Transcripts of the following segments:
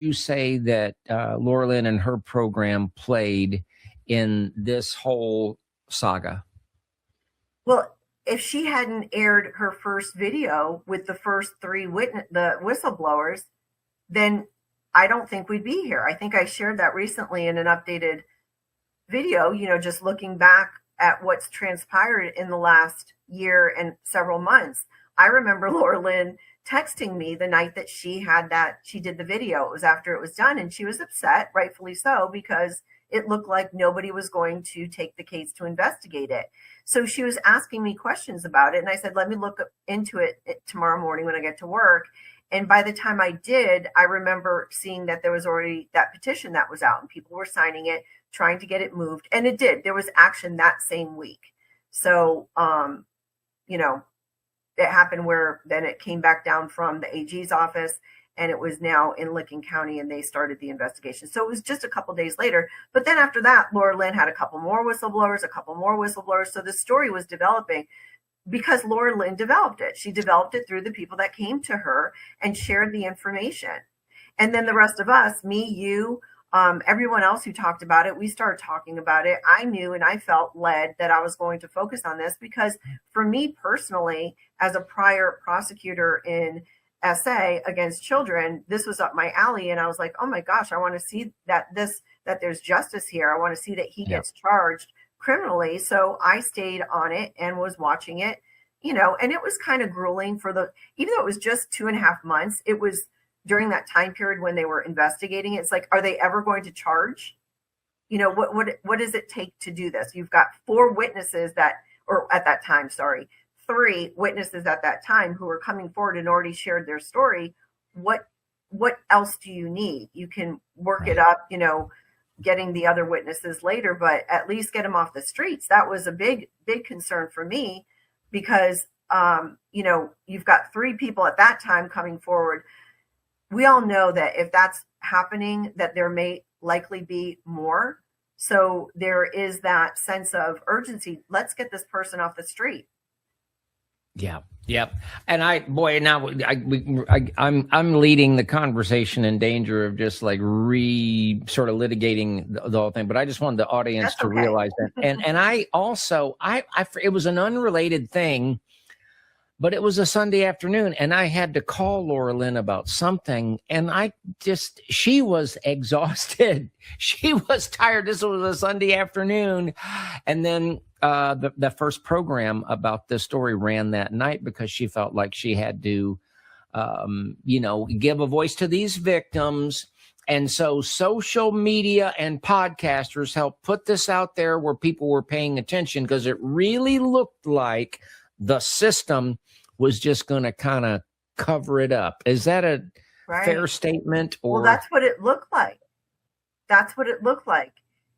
you say that Laura Lynn and her program played in this whole saga? Well, if she hadn't aired her first video with the first three the whistleblowers, then I don't think we'd be here. I think I shared that recently in an updated video, just looking back at what's transpired in the last year and several months. I remember Laura Lynn texting me the night that she did the video. It was after it was done, and she was upset, rightfully so, because it looked like nobody was going to take the case to investigate it. So she was asking me questions about it, and I said, let me look into it tomorrow morning when I get to work. And by the time I did, I remember seeing that there was already that petition that was out, and people were signing it, trying to get it moved. And it did. There was action that same week. So, it happened where then it came back down from the AG's office, and it was now in Licking County, and they started the investigation. So it was just a couple days later. But then after that, Laura Lynn had a couple more whistleblowers. So the story was developing because Laura Lynn developed it. She developed it through the people that came to her and shared the information. And then the rest of us, me, you, everyone else who talked about it, we started talking about it. I knew and I felt led that I was going to focus on this because for me personally, as a prior prosecutor in SA against children, this was up my alley. And I was like, oh my gosh, I want to see that there's justice here. I want to see that he gets charged criminally. So I stayed on it and was watching it, and it was kind of grueling even though it was just 2.5 months, it was during that time period when they were investigating. It's like, are they ever going to charge? What does it take to do this? You've got 4 witnesses three witnesses at that time who were coming forward and already shared their story. What else do you need? You can work it up, getting the other witnesses later, but at least get them off the streets. That was a big concern for me because, you've got 3 people at that time coming forward. We all know that if that's happening, that there may likely be more. So there is that sense of urgency. Let's get this person off the street. Yeah. Yep. And I'm leading the conversation in danger of just like sort of litigating the whole thing. But I just wanted the audience to realize that. And I also, it was an unrelated thing, but it was a Sunday afternoon and I had to call Laura Lynn about something. And she was exhausted. She was tired. This was a Sunday afternoon. And then the first program about this story ran that night because she felt like she had to, give a voice to these victims. And so social media and podcasters helped put this out there where people were paying attention because it really looked like the system was just going to kind of cover it up. Is that a fair statement? Well, that's what it looked like.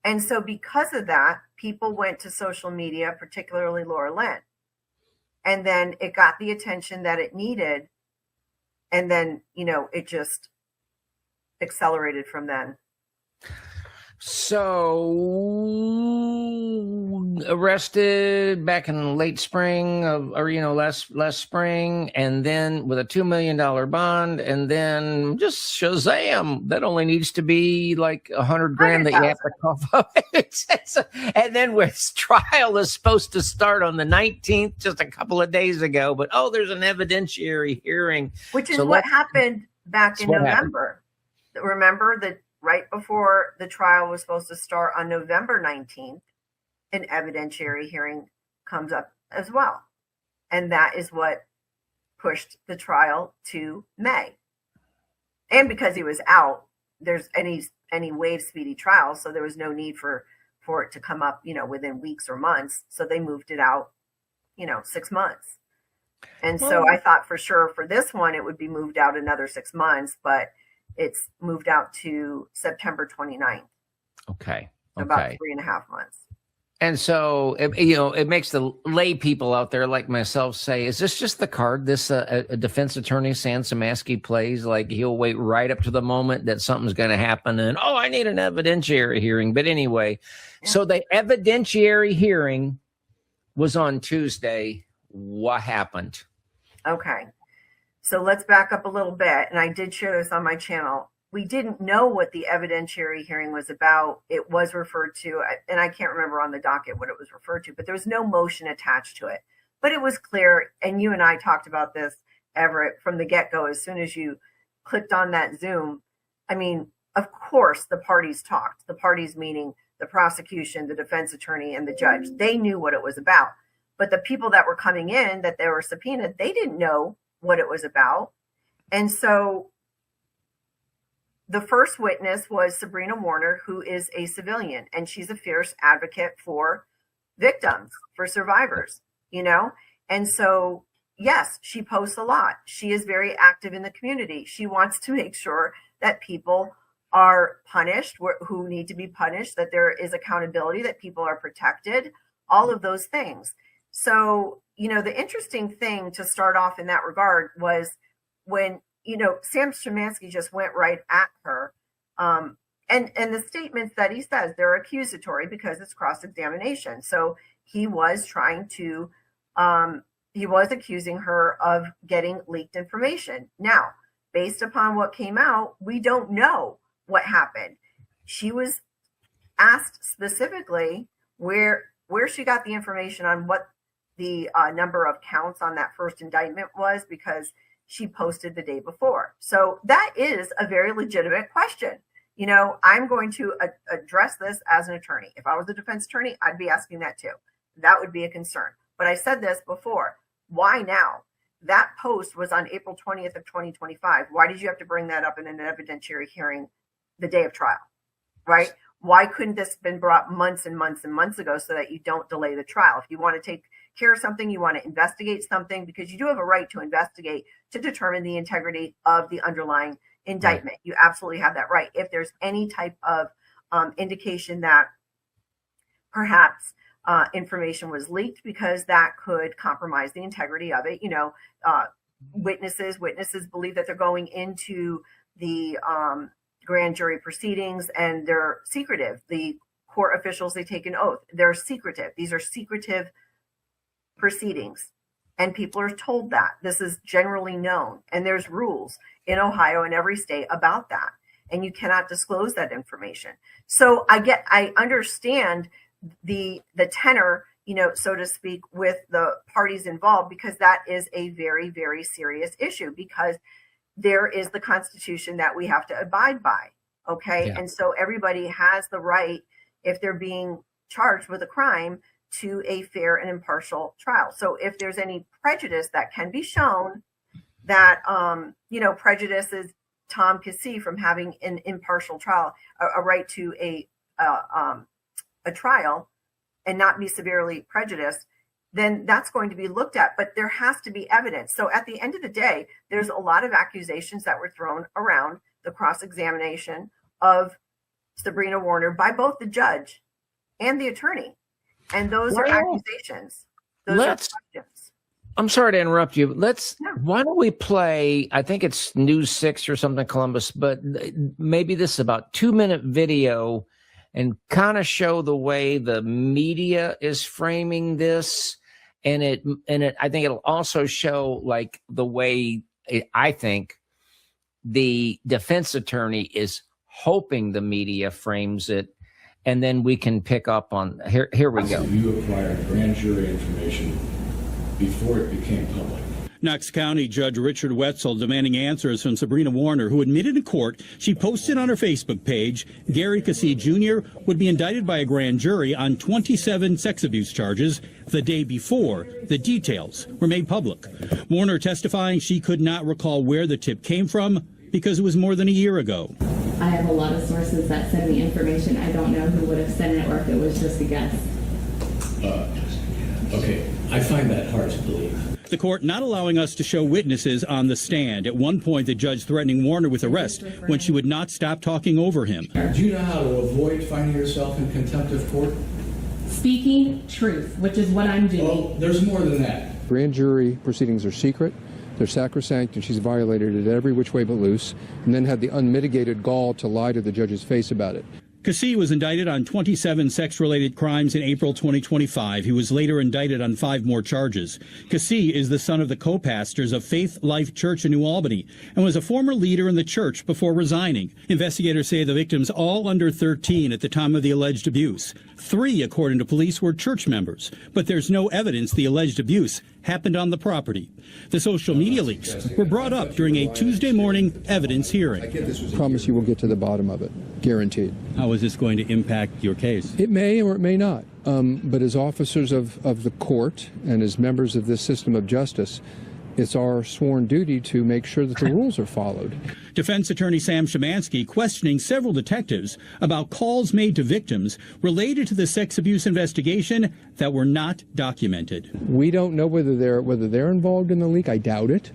And so because of that, people went to social media, particularly Laura Lynn. And then it got the attention that it needed. And then, it just accelerated from then. So arrested back in late spring last spring, and then with a $2 million bond, and then just shazam, that only needs to be like $100,000 that you have to cough up. And then with trial is supposed to start on the 19th, just a couple of days ago, but there's an evidentiary hearing. Which is what happened back in November. Remember that right before the trial was supposed to start on November 19th, an evidentiary hearing comes up as well. And that is what pushed the trial to May. And because he was out, there's any waive speedy trial, so there was no need for it to come up, within weeks or months. So they moved it out, 6 months. And so I thought for sure for this one, it would be moved out another 6 months, but it's moved out to September 29th. Okay. About 3.5 months. And so, it makes the lay people out there like myself say, is this just the card this a defense attorney, Sam Shamansky, plays? Like he'll wait right up to the moment that something's going to happen and, I need an evidentiary hearing. But anyway, So the evidentiary hearing was on Tuesday. What happened? Okay. So let's back up a little bit. And I did share this on my channel. we didn't know what the evidentiary hearing was about. It was referred to, and I can't remember on the docket what it was referred to, but there was no motion attached to it. But it was clear, and you and I talked about this, Everett, from the get-go. As soon as you clicked on that Zoom, I mean, of course, the parties talked. The parties meaning the prosecution, the defense attorney, and the judge. They knew what it was about. But the people that were coming in, that they were subpoenaed, they didn't know what it was about. And so the first witness was Sabrina Warner, who is a civilian, and she's a fierce advocate for victims, for survivors, you know? And so, yes, she posts a lot. She is very active in the community. She wants to make sure that people are punished who need to be punished, that there is accountability, that people are protected, all of those things. So, you know, the interesting thing to start off in that regard was when, you know, Sam Shamansky just went right at her. And the statements that he says, they're accusatory because it's cross-examination. So he was trying to, he was accusing her of getting leaked information. Now, based upon what came out, we don't know what happened. She was asked specifically where she got the information on what the number of counts on that first indictment was, because she posted the day before. So that is a very legitimate question. You know, I'm going to address this as an attorney. If I was a defense attorney, I'd be asking that too. That would be a concern. But I said this before. Why now? That post was on April 20th of 2025. Why did you have to bring that up in an evidentiary hearing the day of trial, right? Why couldn't this have been brought months and months and months ago so that you don't delay the trial? If you want to take care of something, you want to investigate something, because you do have a right to investigate to determine the integrity of the underlying indictment. Right. You absolutely have that right. If there's any type of indication that perhaps information was leaked, because that could compromise the integrity of it. You know, witnesses believe that they're going into the grand jury proceedings and they're secretive. The court officials, they take an oath. They're secretive. These are secretive proceedings. And people are told that. This is generally known. And there's rules in Ohio and every state about that. And you cannot disclose that information. So I understand the tenor, you know, so to speak, with the parties involved, because that is a very, very serious issue, because there is the Constitution that we have to abide by. Okay. Yeah. And so everybody has the right, if they're being charged with a crime, to a fair and impartial trial. So if there's any prejudice that can be shown, that, you know, prejudice is Tom Keesee from having an impartial trial, a right to a trial and not be severely prejudiced, then that's going to be looked at. But there has to be evidence. So at the end of the day, there's a lot of accusations that were thrown around the cross-examination of Sabrina Warner by both the judge and the attorney. And those are accusations. Those are questions. I'm sorry to interrupt you. Why don't we play, I think it's News 6 or something, Columbus, but maybe this is about 2-minute video, and kind of show the way the media is framing this. And I think it'll also show like the way I think the defense attorney is hoping the media frames it. And then we can pick up on, here we go. You acquired grand jury information before it became public. Knox County Judge Richard Wetzel demanding answers from Sabrina Warner, who admitted in court she posted on her Facebook page Gary Keesee Jr. would be indicted by a grand jury on 27 sex abuse charges the day before the details were made public. Warner testifying she could not recall where the tip came from because it was more than a year ago. I have a lot of sources that send me information. I don't know who would have sent it or if it was just a guess. Okay, I find that hard to believe. The court not allowing us to show witnesses on the stand. At one point, the judge threatening Warner with arrest when she would not stop talking over him. Do you know how to avoid finding yourself in contempt of court? Speaking truth, which is what I'm doing. Well, there's more than that. Grand jury proceedings are secret. They're sacrosanct, and she's violated it every which way but loose, and then had the unmitigated gall to lie to the judge's face about it. Keesee was indicted on 27 sex-related crimes in April 2025. He was later indicted on 5 more charges. Keesee is the son of the co-pastors of Faith Life Church in New Albany and was a former leader in the church before resigning. Investigators say the victims all under 13 at the time of the alleged abuse. 3, according to police, were church members, but there's no evidence the alleged abuse happened on the property. The social media leaks were brought up during a Tuesday morning evidence hearing. I promise you we'll get to the bottom of it, guaranteed. How is this going to impact your case? It may or it may not. But as officers of the court and as members of this system of justice, it's our sworn duty to make sure that the rules are followed. Defense attorney Sam Shamansky questioning several detectives about calls made to victims related to the sex abuse investigation that were not documented. We don't know whether they're involved in the leak. I doubt it,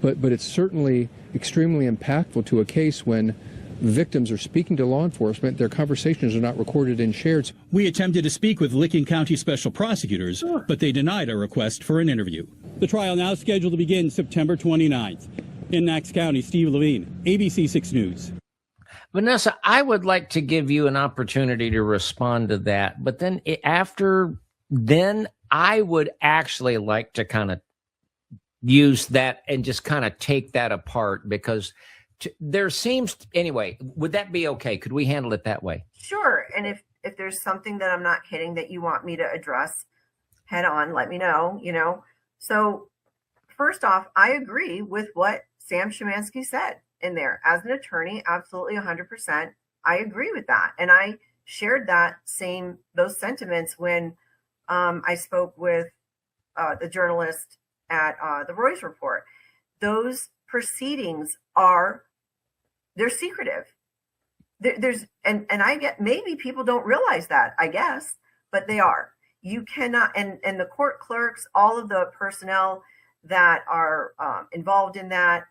but it's certainly extremely impactful to a case when victims are speaking to law enforcement. Their conversations are not recorded and shared. We attempted to speak with Licking County special prosecutors, but they denied our request for an interview. The trial now scheduled to begin September 29th. In Knox County, Steve Levine, ABC 6 News. Vanessa, I would like to give you an opportunity to respond to that, but then I would actually like to kind of use that and just kind of take that apart, because there seems, anyway, would that be okay? Could we handle it that way? Sure. And if there's something that I'm not hitting that you want me to address head on, let me know, So first off, I agree with what Sam Shamansky said in there. As an attorney, absolutely 100%. I agree with that. And I shared those sentiments when I spoke with the journalist at the Royce Report. Those proceedings they're secretive. And I get, maybe people don't realize that, I guess, but they are. You cannot, and the court clerks, all of the personnel that are involved in that,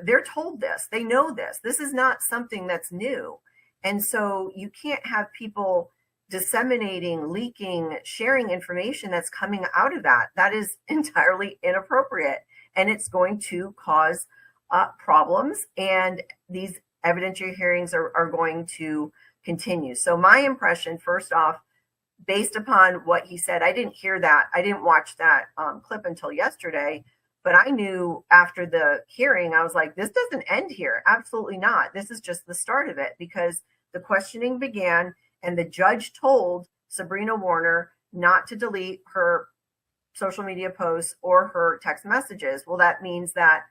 they're told this, they know this. This is not something that's new. And so you can't have people disseminating, leaking, sharing information that's coming out of that. That is entirely inappropriate. And it's going to cause problems. And these evidentiary hearings are going to continue. So my impression, first off, based upon what he said, I didn't hear that. I didn't watch that clip until yesterday, but I knew after the hearing, I was like, this doesn't end here. Absolutely not. This is just the start of it, because the questioning began and the judge told Sabrina Warner not to delete her social media posts or her text messages. Well, that means that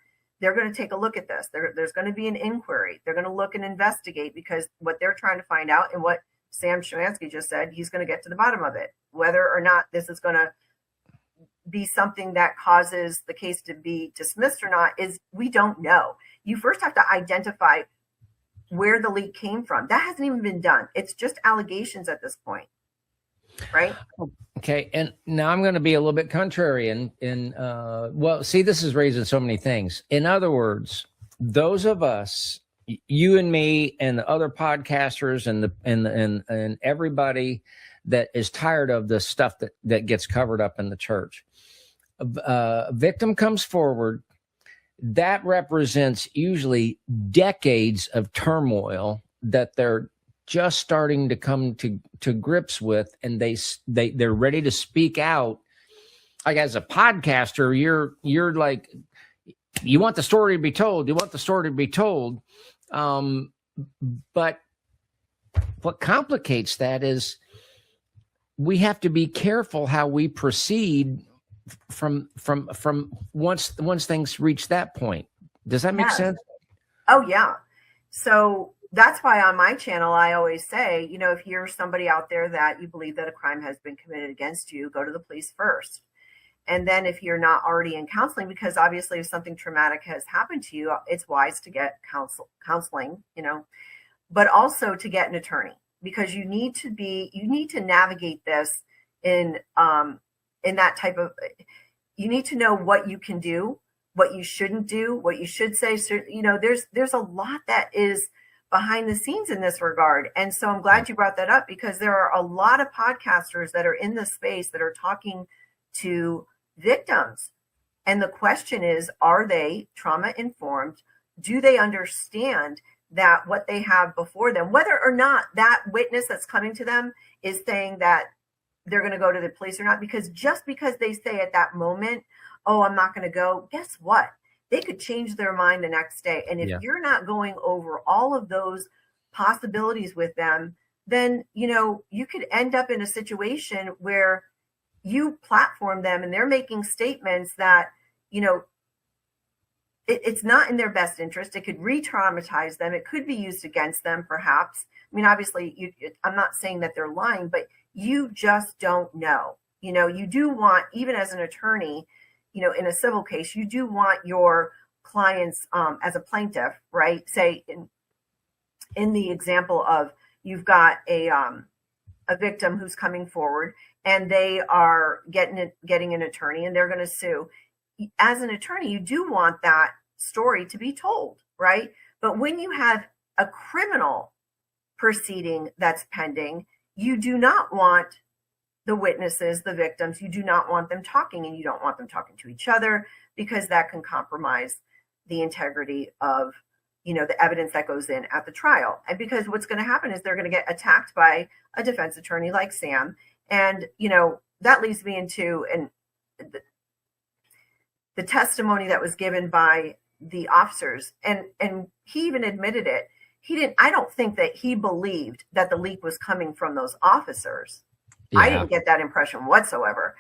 they're going to take a look at this. There's going to be an inquiry. They're going to look and investigate, because what they're trying to find out, and what Sam Shamansky just said, he's going to get to the bottom of it. Whether or not this is going to be something that causes the case to be dismissed or not, we don't know. You first have to identify where the leak came from. That hasn't even been done. It's just allegations at this point, right? Okay, and now I'm going to be a little bit contrary, well, see, this is raising so many things. In other words, those of us, you and me and the other podcasters and everybody that is tired of the stuff that gets covered up in the church, a victim comes forward, that represents usually decades of turmoil that they're just starting to come to grips with, and they're ready to speak out. Like, as a podcaster, you're like, you want the story to be told. You want the story to be told. But what complicates that is we have to be careful how we proceed from once things reach that point. Does that make sense? Oh yeah. So that's why on my channel, I always say, if you're somebody out there that you believe that a crime has been committed against you, go to the police first. And then if you're not already in counseling, because obviously if something traumatic has happened to you, it's wise to get counseling, but also to get an attorney, because you need to navigate this in that type of, you need to know what you can do, what you shouldn't do, what you should say. So, there's a lot that is behind the scenes in this regard. And so I'm glad you brought that up, because there are a lot of podcasters that are in this space that are talking to victims. And the question is, are they trauma informed? Do they understand that what they have before them, whether or not that witness that's coming to them is saying that they're going to go to the police or not, because just because they say at that moment, oh, I'm not going to go, guess what? They could change their mind the next day. And if you're not going over all of those possibilities with them, then, you know, you could end up in a situation where you platform them and they're making statements that, you know, it's not in their best interest. It could re-traumatize them. It could be used against them, perhaps. I mean, obviously, I'm not saying that they're lying, but you just don't know. You know, you do want, even as an attorney, you know, in a civil case, you do want your clients as a plaintiff, right? Say in the example of you've got a victim who's coming forward and they are getting an attorney and they're going to sue. As an attorney, you do want that story to be told, right? But when you have a criminal proceeding that's pending, you do not want the witnesses, the victims, you do not want them talking, and you don't want them talking to each other, because that can compromise the integrity of, you know, the evidence that goes in at the trial. And because what's going to happen is they're going to get attacked by a defense attorney like Sam. And, you know, that leads me into the testimony that was given by the officers. And he even admitted it. I don't think that he believed that the leak was coming from those officers. Yeah. I didn't get that impression whatsoever.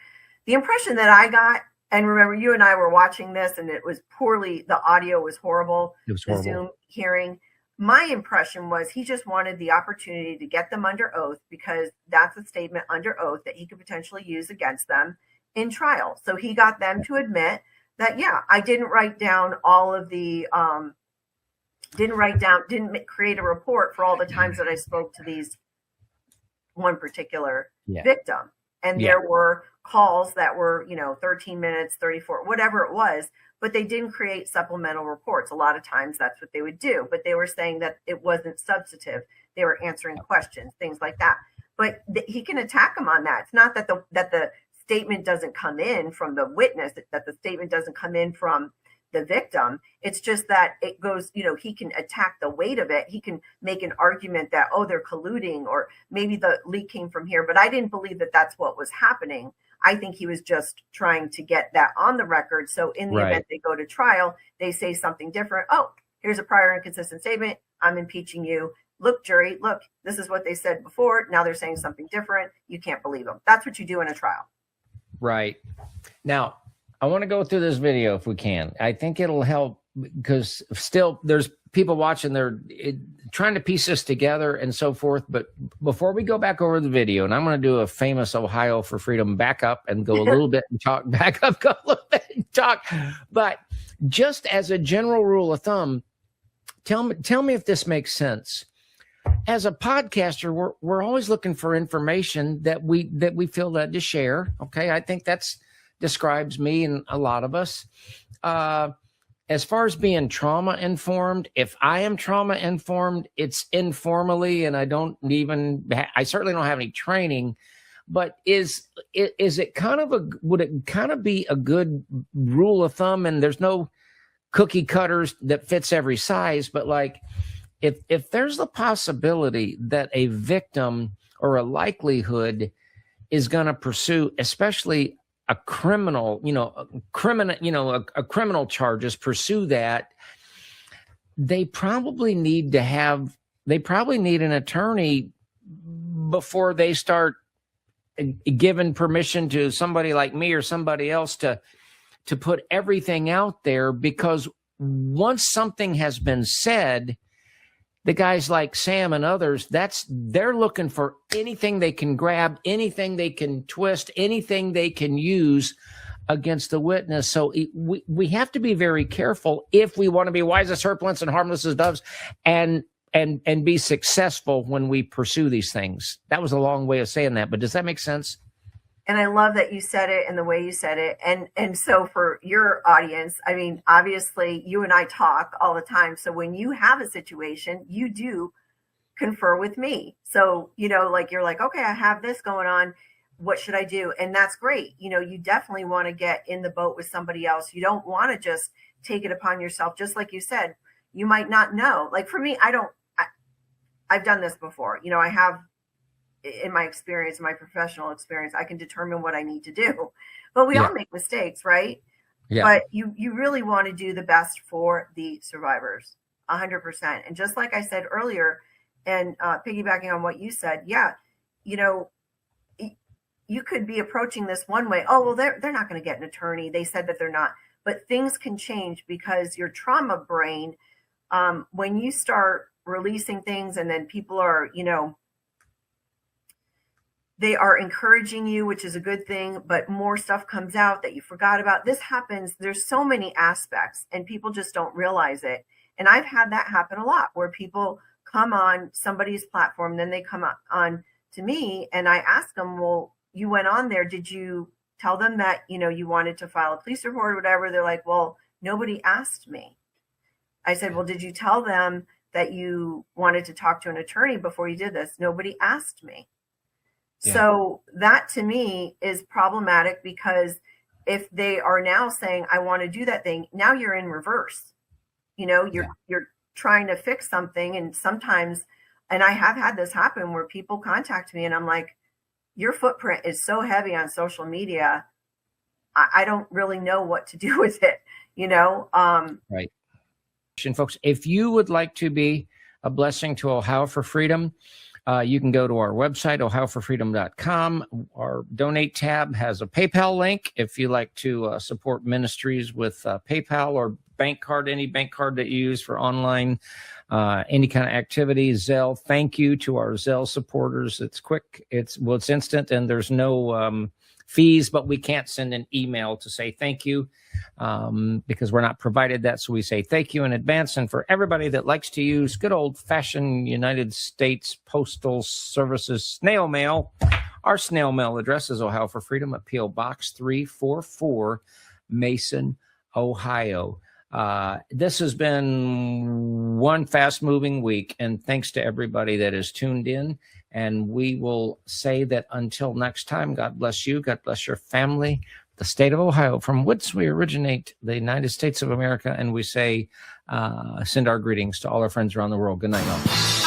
The impression that I got, and remember, you and I were watching this and it was the audio was horrible. It was horrible. The Zoom hearing. My impression was he just wanted the opportunity to get them under oath, because that's a statement under oath that he could potentially use against them in trial. So he got them to admit that, yeah, I didn't write down all of the, didn't create a report for all the times that I spoke to these one particular victim. And there were calls that were, you know, 13 minutes, 34, whatever it was, but they didn't create supplemental reports. A lot of times that's what they would do, but they were saying that it wasn't substantive. They were answering questions, things like that. But he can attack them on that. It's not that the statement doesn't come in from the witness, that the statement doesn't come in from the victim. It's just that it goes, you know, he can attack the weight of it. He can make an argument that, oh, they're colluding, or maybe the leak came from here. But I didn't believe that that's what was happening. I think he was just trying to get that on the record. So in the event they go to trial, they say something different. Oh, here's a prior inconsistent statement. I'm impeaching you. Look, jury, look, this is what they said before. Now they're saying something different. You can't believe them. That's what you do in a trial. Right. Now, I want to go through this video if we can. I think it'll help, because still there's people watching, they're trying to piece this together and so forth. But before we go back over the video, and I'm going to do a famous Ohio for Freedom, back up and go a little bit and talk, back up, go a little bit and talk. But just as a general rule of thumb, tell me if this makes sense. As a podcaster, we're always looking for information that we feel led to share. Okay, I think that's describes me and a lot of us. As far as being trauma informed, if I am trauma informed, it's informally, and I certainly don't have any training. But is it kind of would it kind of be a good rule of thumb? And there's no cookie cutters that fits every size, but like, if there's the possibility that a victim or a likelihood is going to pursue, especially a criminal charges, pursue that, they probably need an attorney before they start giving permission to somebody like me or somebody else to put everything out there, because once something has been said, the guys like Sam and others, they're looking for anything they can grab, anything they can twist, anything they can use against the witness. So we have to be very careful if we want to be wise as serpents and harmless as doves, and be successful when we pursue these things. That was a long way of saying that, but does that make sense? And I love that you said it and the way you said it. And so for your audience, I mean, obviously you and I talk all the time. So when you have a situation, you do confer with me. So, you know, like you're like, okay, I have this going on. What should I do? And that's great. You know, you definitely want to get in the boat with somebody else. You don't want to just take it upon yourself. Just like you said, You might not know. Like for me, I've done this before. You know, I have, in my experience, my professional experience, I can determine what I need to do. But we all make mistakes, right? Yeah. But you really want to do the best for the survivors, 100%. And just like I said earlier, and piggybacking on what you said, you know, you could be approaching this one way. Oh, well, they're not going to get an attorney. They said that they're not. But things can change because your trauma brain, when you start releasing things and then people are, you know, they are encouraging you, which is a good thing, but more stuff comes out that you forgot about. This happens. There's so many aspects and people just don't realize it. And I've had that happen a lot where people come on somebody's platform, then they come on to me and I ask them, well, you went on there. Did you tell them that, you know, you wanted to file a police report or whatever? They're like, well, nobody asked me. I said, well, did you tell them that you wanted to talk to an attorney before you did this? Nobody asked me. Yeah. So that to me is problematic because if they are now saying, I want to do that thing, now you're in reverse. You know, you're trying to fix something. And sometimes, and I have had this happen where people contact me and I'm like, your footprint is so heavy on social media. I don't really know what to do with it, you know? Right. Folks, if you would like to be a blessing to Ohio for Freedom, you can go to our website, ohioforfreedom.com. Our donate tab has a PayPal link if you like to support ministries with PayPal or bank card, any bank card that you use for online, any kind of activity. Zelle, thank you to our Zelle supporters. It's quick, it's instant, and there's no fees, but we can't send an email to say thank you because we're not provided that. So we say thank you in advance. And for everybody that likes to use good old-fashioned United States Postal Services snail mail, our snail mail address is Ohio for Freedom at P.O. Box 344, Mason, Ohio. This has been one fast-moving week, and thanks to everybody that has tuned in. And we will say that until next time, God bless you, God bless your family, the state of Ohio, from which we originate, the United States of America, and we say, send our greetings to all our friends around the world. Good night, y'all.